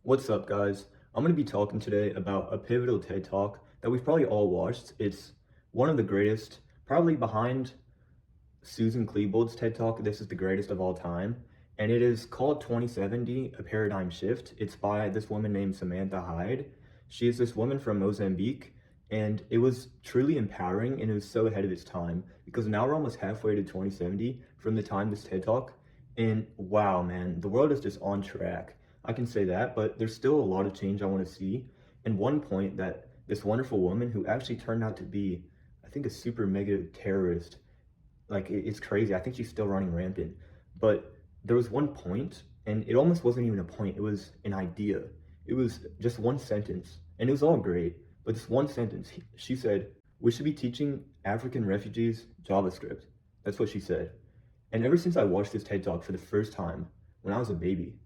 What's up, guys? I'm going to be talking today about a pivotal TED Talk that we've probably all watched. It's one of the greatest, probably behind Susan Klebold's TED Talk. This is the greatest of all time, and it is called 2070, A Paradigm Shift. It's by this woman named Samantha Hyde. She is this woman from Mozambique, and it was truly empowering, and it was so ahead of its time because now we're almost halfway to 2070 from the time this TED Talk, and wow, man, the world is just on track. I can say that, but there's still a lot of change I want to see. And one point that this wonderful woman who actually turned out to be, I think, a super mega terrorist, like it's crazy. I think she's still running rampant. But there was one point, and it almost wasn't even a point. It was an idea. It was just one sentence, and it was all great. But this one sentence, she said, "We should be teaching African refugees JavaScript." That's what she said. And ever since I watched this TED Talk for the first time when I was a baby,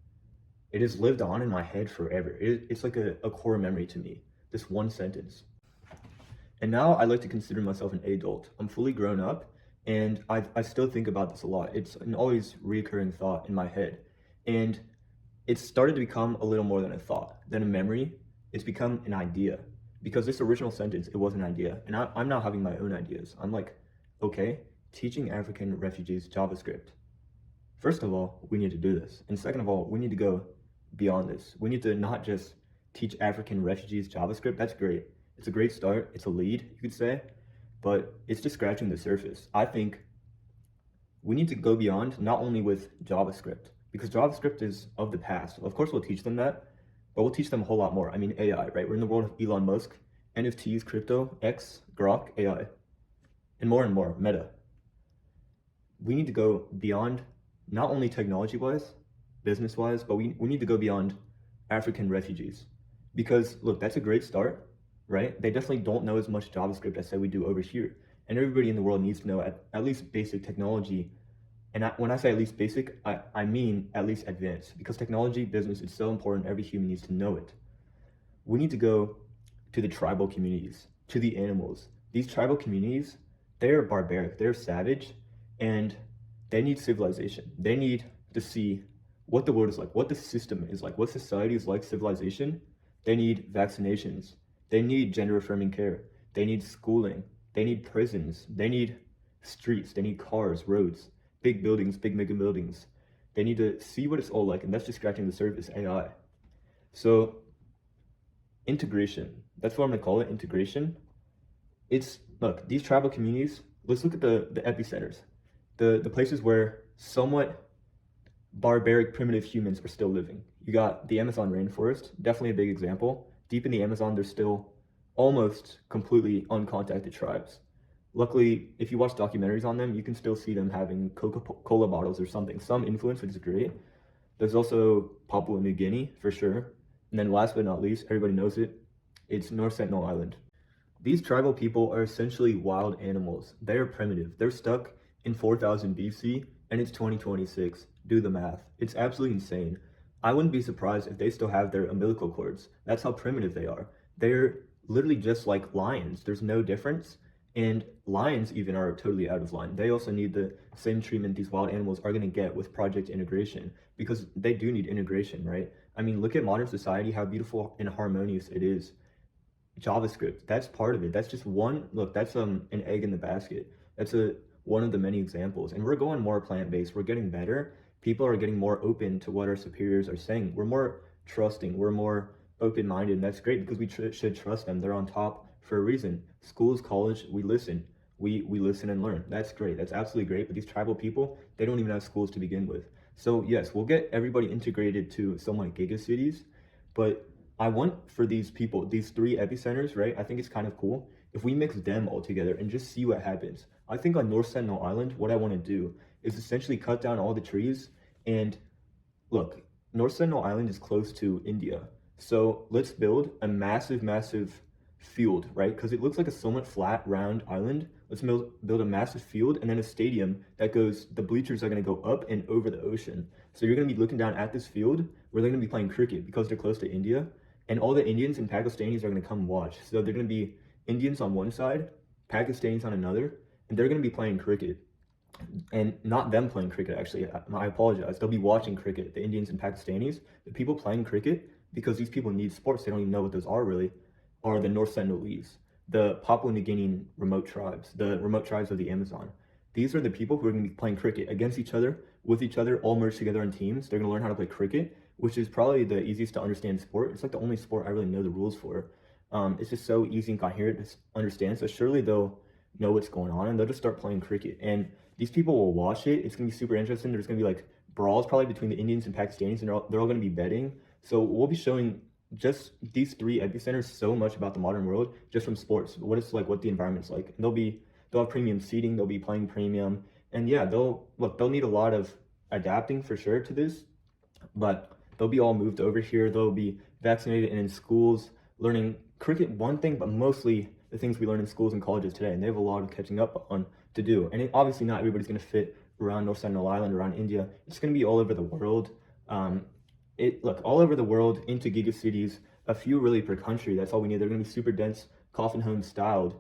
it has lived on in my head forever. It's like a core memory to me, this one sentence. And now I like to consider myself an adult. I'm fully grown up, and I still think about this a lot. It's an always recurring thought in my head. And it's started to become a little more than a thought, than a memory. It's become an idea. Because this original sentence, it was an idea. And I'm now having my own ideas. I'm like, okay, teaching African refugees JavaScript. First of all, we need to do this. And second of all, we need to go beyond this. We need to not just teach African refugees JavaScript. That's great. It's a great start. It's a lead, you could say, but it's just scratching the surface. I think we need to go beyond, not only with JavaScript, because JavaScript is of the past. Of course, we'll teach them that, but we'll teach them a whole lot more. I mean, AI, right? We're in the world of Elon Musk, NFTs, crypto, X, Grok, AI, and more, Meta. We need to go beyond, not only technology-wise, business-wise, but we need to go beyond African refugees. Because, look, that's a great start, right? They definitely don't know as much JavaScript as say we do over here. And everybody in the world needs to know at least basic technology. And when I say at least basic, I mean at least advanced. Because technology, business is so important, every human needs to know it. We need to go to the tribal communities, to the animals. These tribal communities, they're barbaric, they're savage, and they need civilization. They need to see what the world is like, what the system is like, what society is like, civilization. They need vaccinations. They need gender affirming care. They need schooling. They need prisons. They need streets. They need cars, roads, big buildings, big mega buildings. They need to see what it's all like, and that's just scratching the surface, AI. So integration, that's what I'm gonna call it, integration. It's, look, these tribal communities, let's look at the epicenters, the places where somewhat barbaric primitive humans are still living. You got the Amazon rainforest, definitely a big example. Deep in the Amazon, there's still almost completely uncontacted tribes. Luckily, if you watch documentaries on them, you can still see them having Coca-Cola bottles or something, some influence, which is great. There's also Papua New Guinea, for sure. And then last but not least, everybody knows it, it's North Sentinel Island. These tribal people are essentially wild animals. They are primitive. They're stuck in 4000 BC, and it's 2026. Do the math. It's absolutely insane. I wouldn't be surprised if they still have their umbilical cords. That's how primitive they are. They're literally just like lions. There's no difference. And lions even are totally out of line. They also need the same treatment these wild animals are going to get with project integration, because they do need integration, right? I mean, look at modern society, how beautiful and harmonious it is. JavaScript, that's part of it. That's just one, look, that's an egg in the basket. That's one of the many examples. And we're going more plant-based. We're getting better. People are getting more open to what our superiors are saying. We're more trusting. We're more open-minded. And that's great because we should trust them. They're on top for a reason. Schools, college, we listen. We listen and learn. That's great. That's absolutely great. But these tribal people, they don't even have schools to begin with. So yes, we'll get everybody integrated to somewhat gigacities, but I want for these people, these three epicenters, right? I think it's kind of cool if we mix them all together and just see what happens. I think on North Sentinel Island, what I want to do is essentially cut down all the trees. And look, North Sentinel Island is close to India. So let's build a massive field, right? Because it looks like a somewhat flat, round island. Let's build a massive field and then a stadium that goes, the bleachers are going to go up and over the ocean. So you're going to be looking down at this field where they're going to be playing cricket because they're close to India. And all the Indians and Pakistanis are going to come watch. So they're going to be Indians on one side, Pakistanis on another, and they're going to be playing cricket. And not them playing cricket, actually. I apologize. They'll be watching cricket, the Indians and Pakistanis. The people playing cricket, because these people need sports. They don't even know what those are really. Are the North Sentinelese, the Papua New Guinean remote tribes, the remote tribes of the Amazon. These are the people who are going to be playing cricket against each other, with each other, all merged together in teams. They're going to learn how to play cricket, which is probably the easiest to understand sport. It's like the only sport I really know the rules for. It's just so easy and coherent to understand. So surely they'll know what's going on and they'll just start playing cricket. And these people will watch it. It's going to be super interesting. There's going to be like brawls probably between the Indians and Pakistanis, and they're all going to be betting. So we'll be showing just these three epicenters so much about the modern world just from sports, what it's like, what the environment's like. And they'll have premium seating, they'll be playing premium, and yeah, they'll need a lot of adapting for sure to this, but they'll be all moved over here. They'll be vaccinated and in schools learning cricket, one thing, but mostly the things we learn in schools and colleges today. And they have a lot of catching up on to do. And obviously, not everybody's going to fit around North Sentinel Island, around India. It's going to be all over the world. All over the world, into gigacities, a few really per country. That's all we need. They're going to be super dense, coffin home styled.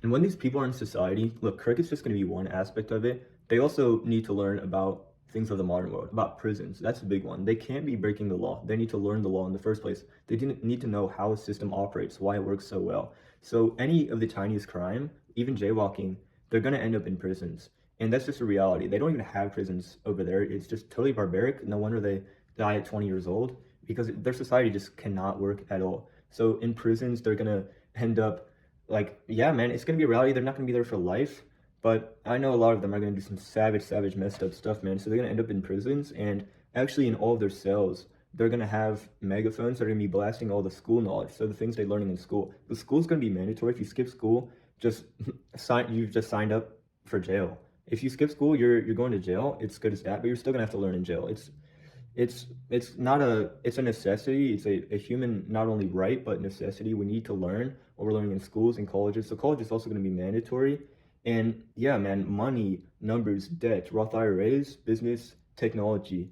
And when these people are in society, look, cricket's just going to be one aspect of it. They also need to learn about things of the modern world, about prisons. That's a big one. They can't be breaking the law. They need to learn the law in the first place. They didn't need to know how a system operates, why it works so well. So any of the tiniest crime, even jaywalking, they're going to end up in prisons. And that's just a reality. They don't even have prisons over there. It's just totally barbaric. No wonder they die at 20 years old, because their society just cannot work at all. So in prisons, they're going to end up like, yeah, man, it's going to be a reality. They're not going to be there for life. But I know a lot of them are going to do some savage, messed up stuff, man. So they're going to end up in prisons, and actually in all of their cells, they're going to have megaphones that are going to be blasting all the school knowledge. So the things they're learning in school. The school's going to be mandatory. If you skip school, you've just signed up for jail. If you skip school, you're going to jail. It's good as that, but you're still going to have to learn in jail. It's a necessity. It's a human, not only right, but necessity. We need to learn what we're learning in schools and colleges. So college is also going to be mandatory. And yeah, man, money, numbers, debt, Roth IRAs, business, technology,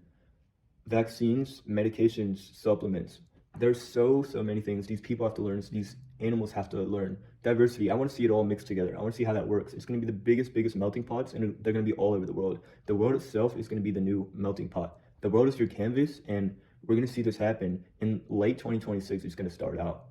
vaccines, medications, supplements. There's so many things these people have to learn. These animals have to learn. Diversity. I want to see it all mixed together. I want to see how that works. It's going to be the biggest melting pots, and they're going to be all over the world. The world itself is going to be the new melting pot. The world is your canvas, and we're going to see this happen in late 2026. It's going to start out.